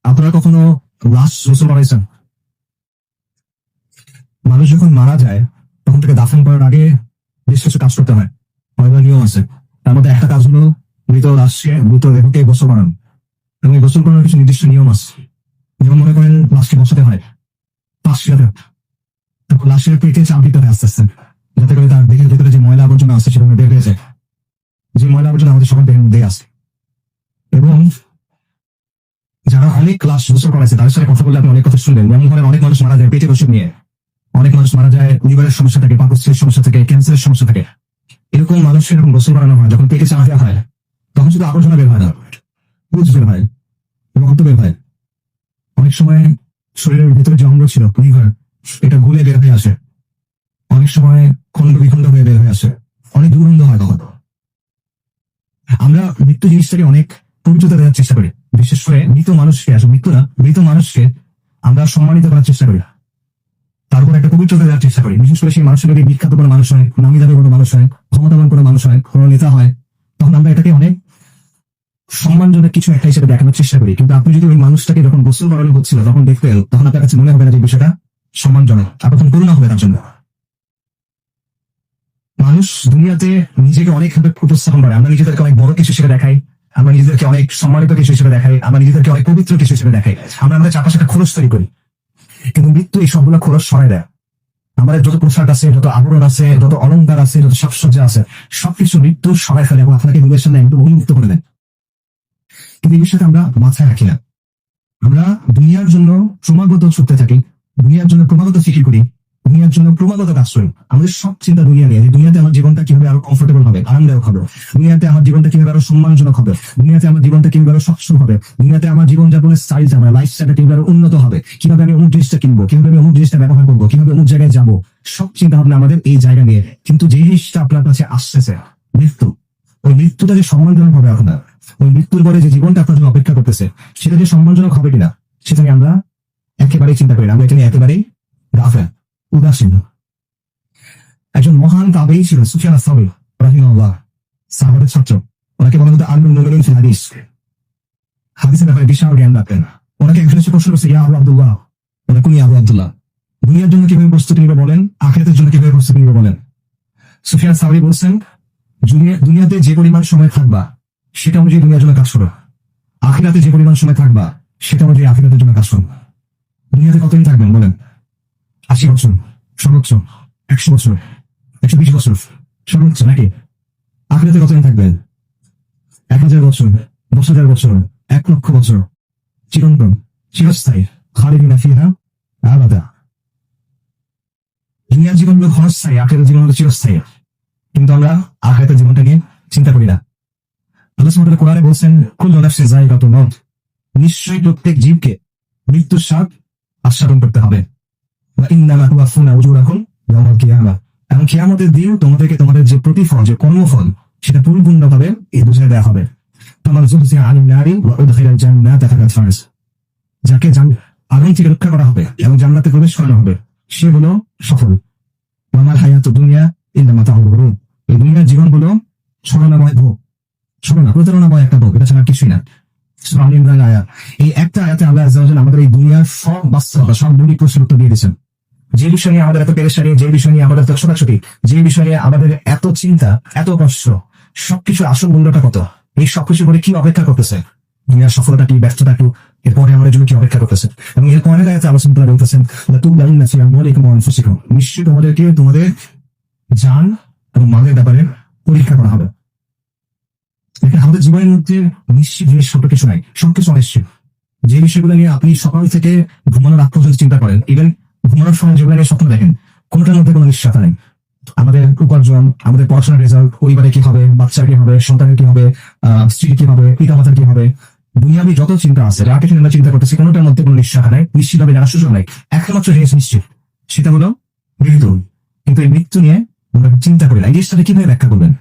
আপনারা কখনো লাশ গোসল করাইছেন? মানুষ যখন মারা যায় তখন তাকে দাফন করার আগে বেশ কিছু কাজ করতে হয়, অনেক নিয়ম আছে। তার মধ্যে একটা কাজ হলো মৃতদেহকে গোসল করানো, এবং এই গোসল করানোর কিছু নির্দিষ্ট নিয়ম আছে। যেমন মনে করেন লাশকে বসাতে হয়, পাশ ফিরাতে হয়, তারপর লাশের পেটে চাপ দিতে হয় আস্তে আস্তে, যাতে করে তার দেহের ভেতরে যে ময়লা আবর্জনা আছে সেটা বের হয়ে যায়। যে ময়লা আবর্জনা আমাদের সবার দেহের মধ্যে আছে। এবং যারা অনেক লাশ গোসল করাইছে তাদের সাথে কথা বললে আপনি অনেক কথা শুনবেন। যেমন ধরেন অনেক মানুষ মারা যায় পেটের অসুখ নিয়ে, অনেক মানুষ মারা যায় লিভারের সমস্যা থাকে, পাকস্থলীর সমস্যা থাকে, ক্যান্সারের সমস্যা থাকে। এরকম মানুষের এরকম গোসল করানো হয়, যখন পেটে চাপ দেওয়া হয় তখন শুধু আবর্জনা বের হয় না, পুজ বের হয়, রক্ত বের হয়। অনেক সময় শরীরের ভিতরে যে অঙ্গ ছিল লিভার, এটা গুলে বের হয়ে আসে। অনেক সময় খন্ড বিখণ্ড হয়ে বের হয়ে আসে, অনেক দুর্গন্ধ হয় তখন। আমরা মৃত্যু জিনিসটাকে অনেক পবিত্রতা দেওয়ার চেষ্টা করি, বিশেষ করে মৃত মানুষকে, আসলে মৃত্যু না, মৃত মানুষকে আমরা সম্মানিত করার চেষ্টা করি, তারপর একটা পবিত্রতা দেওয়ার চেষ্টা করি। বিশেষ করে সেই মানুষের যদি বিখ্যাত কোনো মানুষ হয়, নামি দামি কোনো মানুষ হয়, ক্ষমতাবান কোনো মানুষ হয়, কোনো নেতা হয়, তখন আমরা এটাকে অনেক সম্মানজনক কিছু একটা হিসেবে দেখানোর চেষ্টা করি। কিন্তু আপনি যদি ওই মানুষটাকে যখন গোসল করানো হচ্ছিল তখন দেখতেন, তখন আপনার কাছে মনে হবে না যে বিষয়টা সম্মানজনক, আপনার তখন করুণা হবে তার জন্য। মানুষ দুনিয়াতে নিজেকে অনেকভাবে উপস্থাপন করে। আমরা নিজেদেরকে অনেক বড় কিছু হিসেবে দেখাই, আমরা নিজেদেরকে অনেক সম্মানিত কিছু হিসেবে দেখাই, আমরা নিজেদেরকে অনেক পবিত্র কিছু হিসেবে দেখাই, আমরা আমাদের চারপাশে একটা খোলস তৈরি করি। কিন্তু মৃত্যু এই সবগুলো খোলস সরাই দেয়। আমাদের যত পোশাক আছে, যত আবরণ আছে, যত অলংকার আছে, যত সাজসজ্জা আছে, সবকিছু মৃত্যু সরাই ফেলে এবং আপনাকে নিজের সামনে একদম উন্মুক্ত করে দেয়। কিন্তু এই বিষয়টা আমরা মাথায় রাখি না। আমরা দুনিয়ার জন্য ক্রমাগত ছুটতে থাকি, দুনিয়ার জন্য ক্রমাগত ফিকির করি, দুনিয়ার জন্য ক্রমাগত কাজ করি। আমাদের সব চিন্তা দুনিয়া নিয়ে, দুনিয়াতে আমার জীবনটা কিভাবে আরো কমফোর্টেবল হবে, আরামদায়ক হবে, দুনিয়াতে আমার জীবনটা কিভাবে আরো সম্মানজনক হবে, দুনিয়াতে আমার জীবনটা কিভাবে আরো সচ্ছল হবে, দুনিয়াতে আমার জীবনযাপনের স্টাইল, আমার লাইফ স্টাইলটা কিভাবে আরো উন্নত হবে, কিভাবে আমি অমুক জিনিসটা কিনবো, কিভাবে আমি অমুক জিনিসটা ব্যবহার করবো, কিভাবে অমুক জায়গায় যাবো, সব চিন্তা ভাবনা আমাদের এই জায়গা নিয়ে। কিন্তু যে জিনিসটা আপনার কাছে আসতেছে, মৃত্যু, ওই মৃত্যুটা যে সম্মানজনক হবে আপনার, ওই মৃত্যুর পরে যে জীবনটা আপনার জন্য অপেক্ষা করতেছে সেটা যে সম্মানজনক হবে কিনা, সেটা নিয়ে আমরা একেবারেই চিন্তা করি না। আমরা এটা নিয়ে একেবারেই গাফেল, উদাসীন। একজন মহান তাবেঈ ছিল সুফিয়ান আস-সাউরি রাহিমাহুল্লাহ, সাহাবাদের ছাত্র। ওনাকে বলা হতো আলমুল মুমিনিন ফিল হাদিস, হাদিসের ব্যাপারে বিশাল জ্ঞান রাখতেন। ওনাকে একজন এসে প্রশ্ন করছে, ইয়া আবু আব্দুল্লাহ, ওনার কোন ইয়া আবু আব্দুল্লাহ, দুনিয়ার জন্য কিভাবে প্রস্তুতি নিবে বলেন, আখিরাতের জন্য কিভাবে প্রস্তুতি নিবে বলেন। সুফিয়ান সাউরি বলছেন, দুনিয়াতে যে পরিমাণ সময় থাকবা সেটা অনুযায়ী দুনিয়ার জন্য কাজ করো, আখিরাতে যে পরিমাণ সময় থাকবা সেটা অনুযায়ী আখিরাতের জন্য কাজ করো। দুনিয়াতে কতদিন থাকবেন বলেন? 80 বছর সর্বোচ্চ, 100 বছর, 120 বছর সর্বোচ্চ, নাকি? আখিরাতে কতদিন থাকবেন? 1000 বছর, 10,000 বছর, 1 লক্ষ বছর, চিরন্তন, চিরস্থায়ী, খালিদিনা ফিহা আবাদা। দুনিয়ার জীবনগুলো ক্ষণস্থায়ী, আখিরাতের জীবনগুলো চিরস্থায়ী। কিন্তু আমরা আখিরাতের জীবনটা নিয়ে চিন্তা করি না। আল্লাহ সুবহানাহু ওয়া তাআলা কোরআনে বলছেন, কুল্লু নাফসিন যায়িকাতুল মাউত, নিশ্চয়ই প্রত্যেক জীবকে মৃত্যুর স্বাদ আস্বাদন করতে হবে। ওয়া ইন্নামা তুওয়াফফাউনা উজুরাকুম ইয়াওমাল কিয়ামাহ, এবং কিয়ামতের দিন তোমাদেরকে তোমাদের যে প্রতিফল, যে কর্মফল, সেটা পরিপূর্ণভাবে বুঝিয়ে দেওয়া হবে। ফামান যুহজিহা আনিন নারি ওয়া উদখিলাল জান্নাতা ফাকাদ ফাজ, যাকে আগুন থেকে রক্ষা করা হবে এবং জান্নাতে প্রবেশ করানো হবে সে হলো সফল। ওয়া মাল হায়াতুদ দুনিয়া ইল্লা মাতাউল গুরুর, এই দুনিয়ার জীবন হলো ছলনাময় ভোগ, ছলনা, প্রতারণাময় একটা ভোগ, এটা ছাড়া কিছুই না। সূরা আল ইমরান আয়াত, এই একটা আয়াতে আল্লাহ আযজা ওয়া জাল্লা আমাদের এই দুনিয়ার সব বাস্তবতা, সব মৌলিক প্রশ্নের উত্তর দিয়ে দিয়েছেন। যে বিষয় নিয়ে আমাদের এত পেরেশানি, যে বিষয় নিয়ে আমাদের এত ছোটাছুটি, যে বিষয় নিয়ে আমাদের এত চিন্তা, এত কষ্ট, সবকিছু আসল মূল্যটা কত, এই সবকিছু করে কি অপেক্ষা করতেছে, দুনিয়ার সফলতা কি, ব্যস্ততা কি, এরপরে আমাদের জন্য কি অপেক্ষা করতেছে। এবং এর পরের আয়াতে আল্লাহ সুবহানাহু ওয়া তাআলা বলতেছেন, লাতুবলাউন্না ফি আমওয়ালিকুম ওয়া আনফুসিকুম, নিশ্চয়ই তোমাদেরকে তোমাদের জান এবং মালের ব্যাপারে পরীক্ষা করা হবে। আমাদের জীবনের মধ্যে নিশ্চিত জিনিস ছোট কিছু নাই, সবকিছু অনিশ্চিত। যে বিষয়গুলো নিয়ে আপনি সকাল থেকে ঘুমানোর আগ পর্যন্ত চিন্তা করেন, ইভেন ঘুমানোর সময় যেগুলো নিয়ে স্বপ্ন দেখেন, কোনটার মধ্যে কোনো নিশ্চয়তা নেই। আমাদের উপার্জন, আমাদের পড়াশোনার রেজাল্ট, পরিবারে কি হবে, বাচ্চার কি হবে, সন্তানের কি হবে, স্ত্রীর কি হবে, পিতা মাতার কি হবে, দুনিয়াবি যত চিন্তা আছে, যা কিছু আমরা চিন্তা করতেছি, কোনোটার মধ্যে কোনো নিশ্চয়তা নাই, নিশ্চিতভাবে জানার সুযোগ নাই। একমাত্র জিনিস নিশ্চিত, সেটা হলো মৃত্যু। কিন্তু এই মৃত্যু নিয়ে আমরা চিন্তা করি না। এই জিনিসটাকে কিভাবে ব্যাখ্যা করবেন?